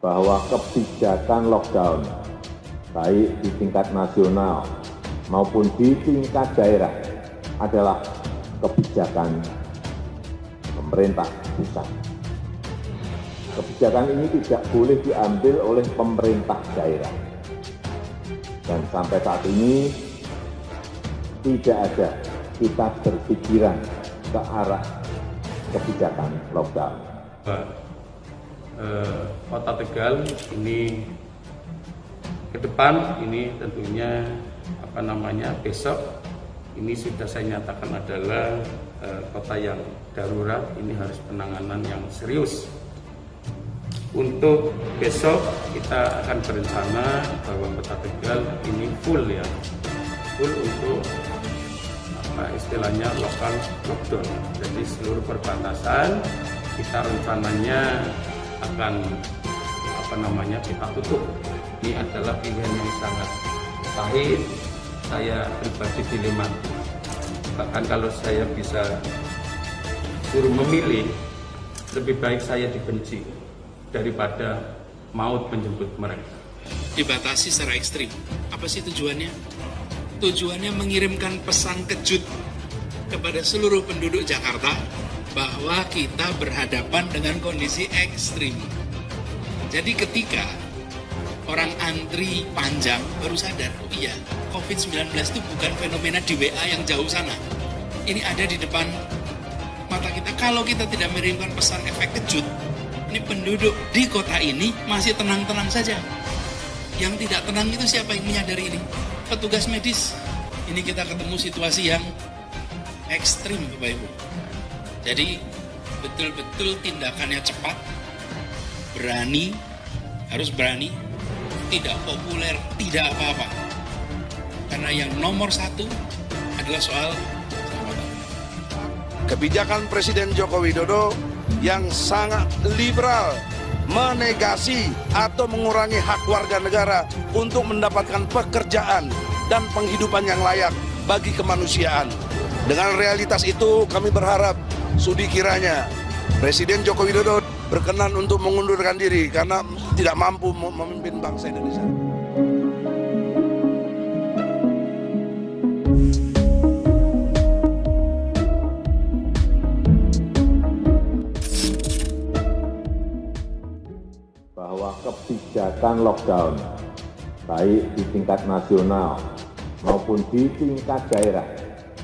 bahwa kebijakan lockdown baik di tingkat nasional maupun di tingkat daerah adalah kebijakan pemerintah pusat. Kebijakan ini tidak boleh diambil oleh pemerintah daerah. Dan sampai saat ini tidak ada kita berpikiran ke arah kebijakan lockdown. Kota Tegal ini ke depan ini tentunya besok ini sudah saya nyatakan adalah kota yang darurat, ini harus penanganan yang serius. Untuk besok kita akan berencana bahwa Kota Tegal ini full untuk istilahnya lokal lockdown. Jadi seluruh perbatasan kita rencananya akan kita tutup. Ini adalah pilihan yang sangat pahit. Saya pribadi dilematis. Bahkan kalau saya bisa suruh memilih, lebih baik saya dibenci daripada maut menjemput mereka. Dibatasi secara ekstrim. Apa sih tujuannya? Tujuannya mengirimkan pesan kejut kepada seluruh penduduk Jakarta bahwa kita berhadapan dengan kondisi ekstrim. Jadi ketika orang antri panjang baru sadar, oh iya, COVID-19 itu bukan fenomena di WA yang jauh sana. Ini ada di depan mata kita. Kalau kita tidak mengirimkan pesan efek kejut, ini penduduk di kota ini masih tenang-tenang saja. Yang tidak tenang itu siapa yang menyadari ini? Petugas medis. Ini kita ketemu situasi yang ekstrim, Bapak Ibu. Jadi betul-betul tindakannya cepat, berani, harus berani, tidak populer, tidak apa-apa. Karena yang nomor satu adalah soal keselamatan. Kebijakan Presiden Joko Widodo yang sangat liberal menegasi atau mengurangi hak warga negara untuk mendapatkan pekerjaan dan penghidupan yang layak bagi kemanusiaan. Dengan realitas itu kami berharap sudi kiranya Presiden Joko Widodo berkenan untuk mengundurkan diri karena tidak mampu memimpin bangsa Indonesia. Bahwa kebijakan lockdown baik di tingkat nasional maupun di tingkat daerah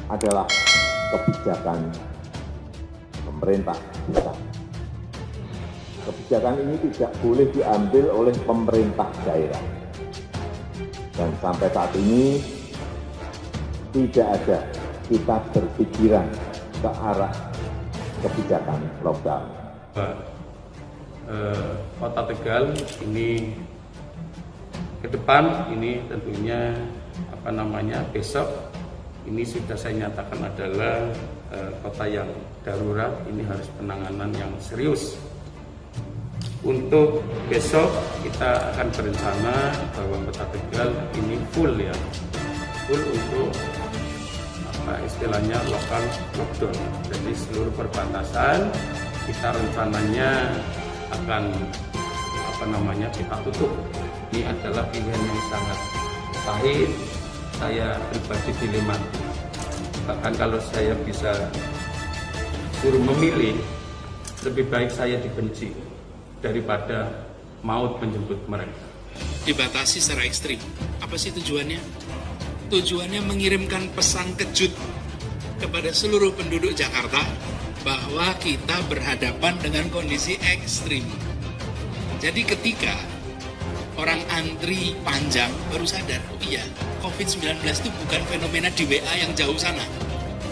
adalah kebijakan pemerintah pusat. Kebijakan ini tidak boleh diambil oleh pemerintah daerah. Dan sampai saat ini tidak ada kita berpikiran ke arah kebijakan lockdown. Kota Tegal ini ke depan ini tentunya besok ini sudah saya nyatakan adalah kota yang darurat, ini harus penanganan yang serius. Untuk besok kita akan berencana bahwa Kota Tegal ini full untuk istilahnya lokal lockdown. Jadi seluruh perbatasan kita rencananya akan kita tutup. Ini adalah pilihan yang sangat pahit. Saya pribadi dilematis. Bahkan kalau saya bisa suruh memilih, lebih baik saya dibenci daripada maut menjemput mereka. Dibatasi secara ekstrim. Apa sih tujuannya? Tujuannya mengirimkan pesan kejut kepada seluruh penduduk Jakarta bahwa kita berhadapan dengan kondisi ekstrim. Jadi ketika orang antri panjang baru sadar, oh iya, COVID-19 itu bukan fenomena di WA yang jauh sana.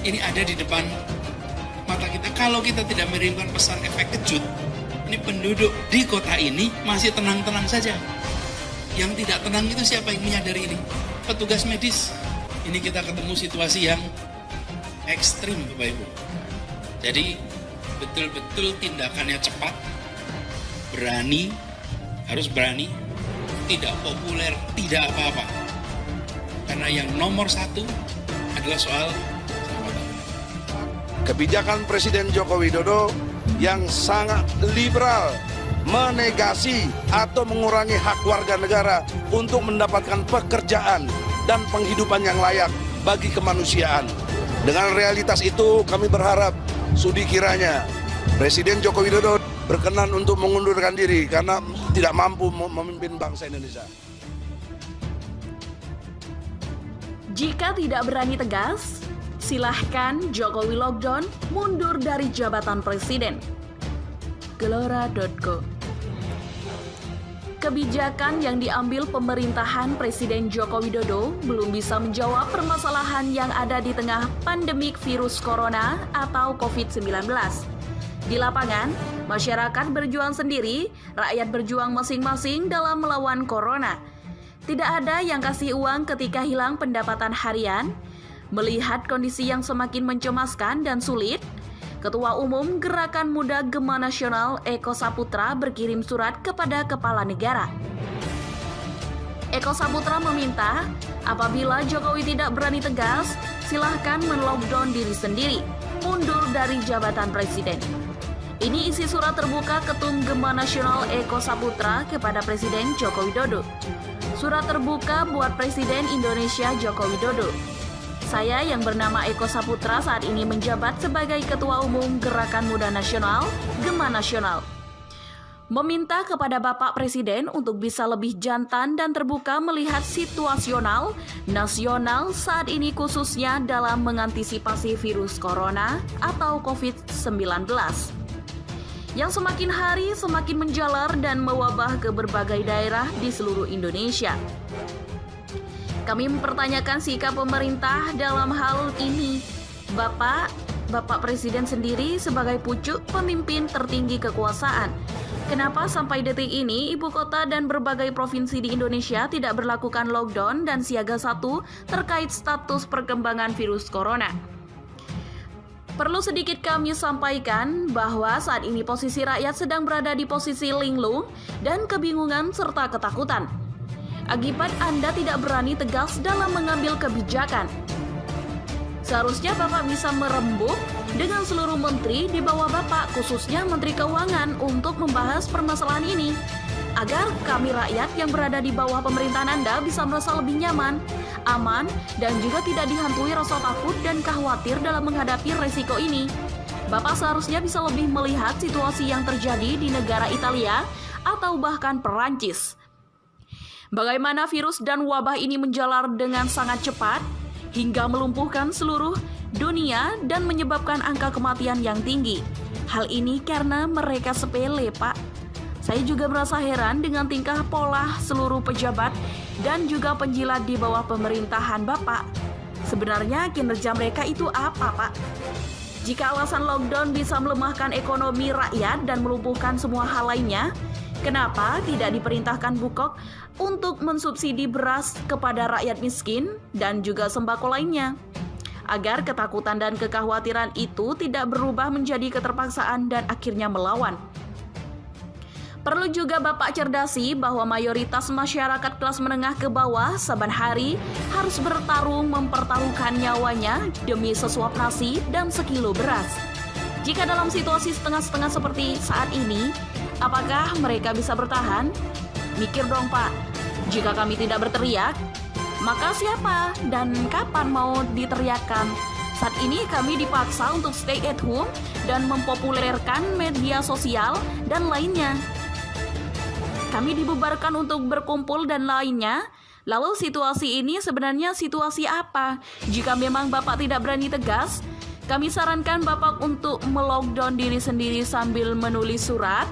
Ini ada di depan mata kita. Kalau kita tidak mengirimkan pesan efek kejut, ini penduduk di kota ini masih tenang-tenang saja. Yang tidak tenang itu siapa yang menyadari ini? Petugas medis. Ini kita ketemu situasi yang ekstrim, Bapak Ibu. Jadi betul-betul tindakannya cepat, berani, harus berani, tidak populer, tidak apa-apa. Karena yang nomor satu adalah soal keselamatan. Kebijakan Presiden Joko Widodo yang sangat liberal menegasi atau mengurangi hak warga negara untuk mendapatkan pekerjaan dan penghidupan yang layak bagi kemanusiaan. Dengan realitas itu kami berharap sudi kiranya Presiden Joko Widodo berkenan untuk mengundurkan diri karena tidak mampu memimpin bangsa Indonesia. Jika tidak berani tegas, silahkan Jokowi lockdown mundur dari jabatan presiden. Gelora.co. Kebijakan yang diambil pemerintahan Presiden Joko Widodo belum bisa menjawab permasalahan yang ada di tengah pandemik virus corona atau COVID-19. Di lapangan, masyarakat berjuang sendiri, rakyat berjuang masing-masing dalam melawan corona. Tidak ada yang kasih uang ketika hilang pendapatan harian. Melihat kondisi yang semakin mencemaskan dan sulit, Ketua Umum Gerakan Muda Gema Nasional Eko Saputra berkirim surat kepada Kepala Negara. Eko Saputra meminta, apabila Jokowi tidak berani tegas, silahkan men-lockdown diri sendiri, mundur dari jabatan presiden. Ini isi surat terbuka Ketum Gema Nasional Eko Saputra kepada Presiden Joko Widodo. Surat terbuka buat Presiden Indonesia Joko Widodo. Saya yang bernama Eko Saputra saat ini menjabat sebagai Ketua Umum Gerakan Muda Nasional Gema Nasional. Meminta kepada Bapak Presiden untuk bisa lebih jantan dan terbuka melihat situasional nasional saat ini khususnya dalam mengantisipasi virus corona atau COVID-19. Yang semakin hari semakin menjalar dan mewabah ke berbagai daerah di seluruh Indonesia. Kami mempertanyakan sikap pemerintah dalam hal ini. Bapak Presiden sendiri sebagai pucuk pemimpin tertinggi kekuasaan. Kenapa sampai detik ini ibu kota dan berbagai provinsi di Indonesia tidak berlakukan lockdown dan siaga 1 terkait status perkembangan virus corona? Perlu sedikit kami sampaikan bahwa saat ini posisi rakyat sedang berada di posisi linglung dan kebingungan serta ketakutan. Akibat Anda tidak berani tegas dalam mengambil kebijakan. Seharusnya Bapak bisa merembuk dengan seluruh menteri di bawah Bapak, khususnya Menteri Keuangan, untuk membahas permasalahan ini, agar kami rakyat yang berada di bawah pemerintahan Anda bisa merasa lebih nyaman, aman, dan juga tidak dihantui rasa takut dan khawatir dalam menghadapi resiko ini. Bapak seharusnya bisa lebih melihat situasi yang terjadi di negara Italia atau bahkan Perancis. Bagaimana virus dan wabah ini menjalar dengan sangat cepat hingga melumpuhkan seluruh dunia dan menyebabkan angka kematian yang tinggi. Hal ini karena mereka sepele, Pak. Saya juga merasa heran dengan tingkah pola seluruh pejabat dan juga penjilat di bawah pemerintahan Bapak. Sebenarnya kinerja mereka itu apa, Pak? Jika alasan lockdown bisa melemahkan ekonomi rakyat dan melumpuhkan semua hal lainnya, kenapa tidak diperintahkan Bukok untuk mensubsidi beras kepada rakyat miskin dan juga sembako lainnya? Agar ketakutan dan kekhawatiran itu tidak berubah menjadi keterpaksaan dan akhirnya melawan. Perlu juga Bapak cerdasi bahwa mayoritas masyarakat kelas menengah ke bawah saban hari harus bertarung mempertaruhkan nyawanya demi sesuap nasi dan sekilo beras. Jika dalam situasi setengah-setengah seperti saat ini, apakah mereka bisa bertahan? Mikir dong, Pak. Jika kami tidak berteriak, maka siapa dan kapan mau diteriakkan? Saat ini kami dipaksa untuk stay at home dan mempopulerkan media sosial dan lainnya. Kami dibubarkan untuk berkumpul dan lainnya. Lalu situasi ini sebenarnya situasi apa? Jika memang Bapak tidak berani tegas, kami sarankan Bapak untuk melockdown diri sendiri sambil menulis surat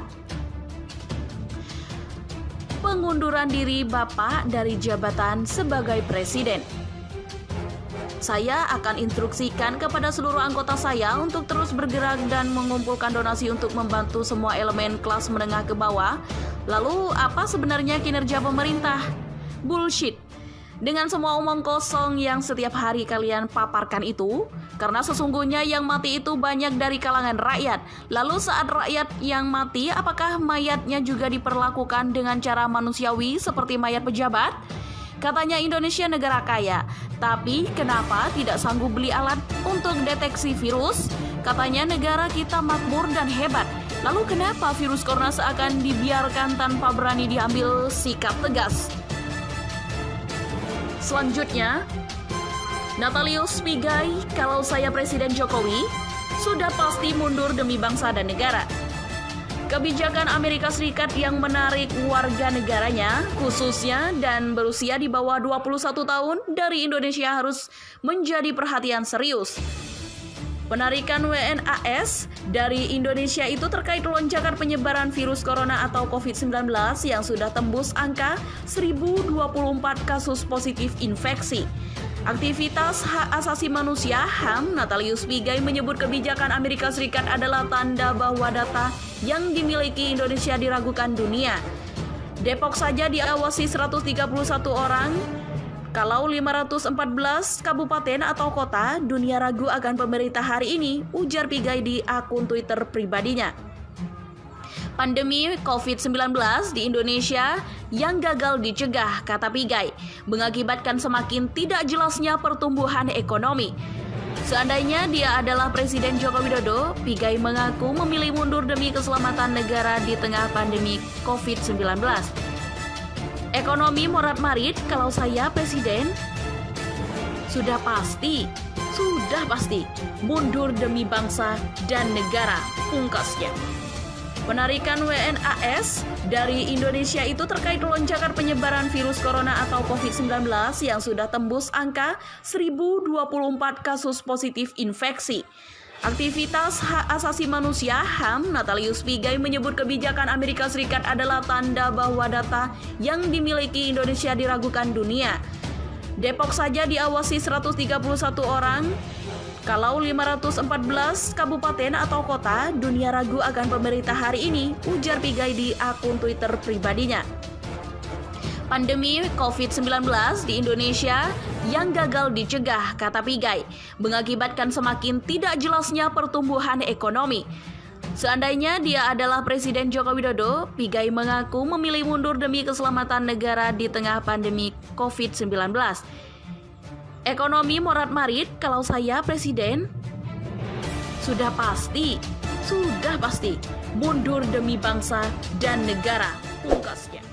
pengunduran diri Bapak dari jabatan sebagai presiden. Saya akan instruksikan kepada seluruh anggota saya untuk terus bergerak dan mengumpulkan donasi untuk membantu semua elemen kelas menengah ke bawah. Lalu apa sebenarnya kinerja pemerintah? Bullshit. Dengan semua omong kosong yang setiap hari kalian paparkan itu, karena sesungguhnya yang mati itu banyak dari kalangan rakyat. Lalu saat rakyat yang mati, apakah mayatnya juga diperlakukan dengan cara manusiawi seperti mayat pejabat? Katanya Indonesia negara kaya, tapi kenapa tidak sanggup beli alat untuk deteksi virus? Katanya negara kita makmur dan hebat, Lalu kenapa virus corona seakan dibiarkan tanpa berani diambil sikap tegas? Selanjutnya, Natalius Pigai, kalau saya Presiden Jokowi, sudah pasti mundur demi bangsa dan negara. Kebijakan Amerika Serikat yang menarik warga negaranya, khususnya dan berusia di bawah 21 tahun dari Indonesia harus menjadi perhatian serius. Penarikan WNAS dari Indonesia itu terkait lonjakan penyebaran virus corona atau COVID-19 yang sudah tembus angka 1024 kasus positif infeksi. Aktivitas hak asasi manusia HAM, Natalius Pigai menyebut kebijakan Amerika Serikat adalah tanda bahwa data yang dimiliki Indonesia diragukan dunia. Depok saja diawasi 131 orang. Kalau 514 kabupaten atau kota, dunia ragu akan pemerintah hari ini, ujar Pigai di akun Twitter pribadinya. Pandemi COVID-19 di Indonesia yang gagal dicegah, kata Pigai, mengakibatkan semakin tidak jelasnya pertumbuhan ekonomi. Seandainya dia adalah Presiden Joko Widodo, Pigai mengaku memilih mundur demi keselamatan negara di tengah pandemi COVID-19. Ekonomi morat-marit, kalau saya Presiden, sudah pasti mundur demi bangsa dan negara, pungkasnya. Penarikan WNAS dari Indonesia itu terkait lonjakan penyebaran virus corona atau COVID-19 yang sudah tembus angka 1024 kasus positif infeksi. Aktivitas hak asasi manusia HAM, Natalius Pigai menyebut kebijakan Amerika Serikat adalah tanda bahwa data yang dimiliki Indonesia diragukan dunia. Depok saja diawasi 131 orang. Kalau 514 kabupaten atau kota, dunia ragu akan pemerintah hari ini, ujar Pigai di akun Twitter pribadinya. Pandemi COVID-19 di Indonesia yang gagal dicegah, kata Pigai, mengakibatkan semakin tidak jelasnya pertumbuhan ekonomi. Seandainya dia adalah Presiden Joko Widodo, Pigai mengaku memilih mundur demi keselamatan negara di tengah pandemi COVID-19. Ekonomi morat-marit, kalau saya Presiden, sudah pasti mundur demi bangsa dan negara, pungkasnya.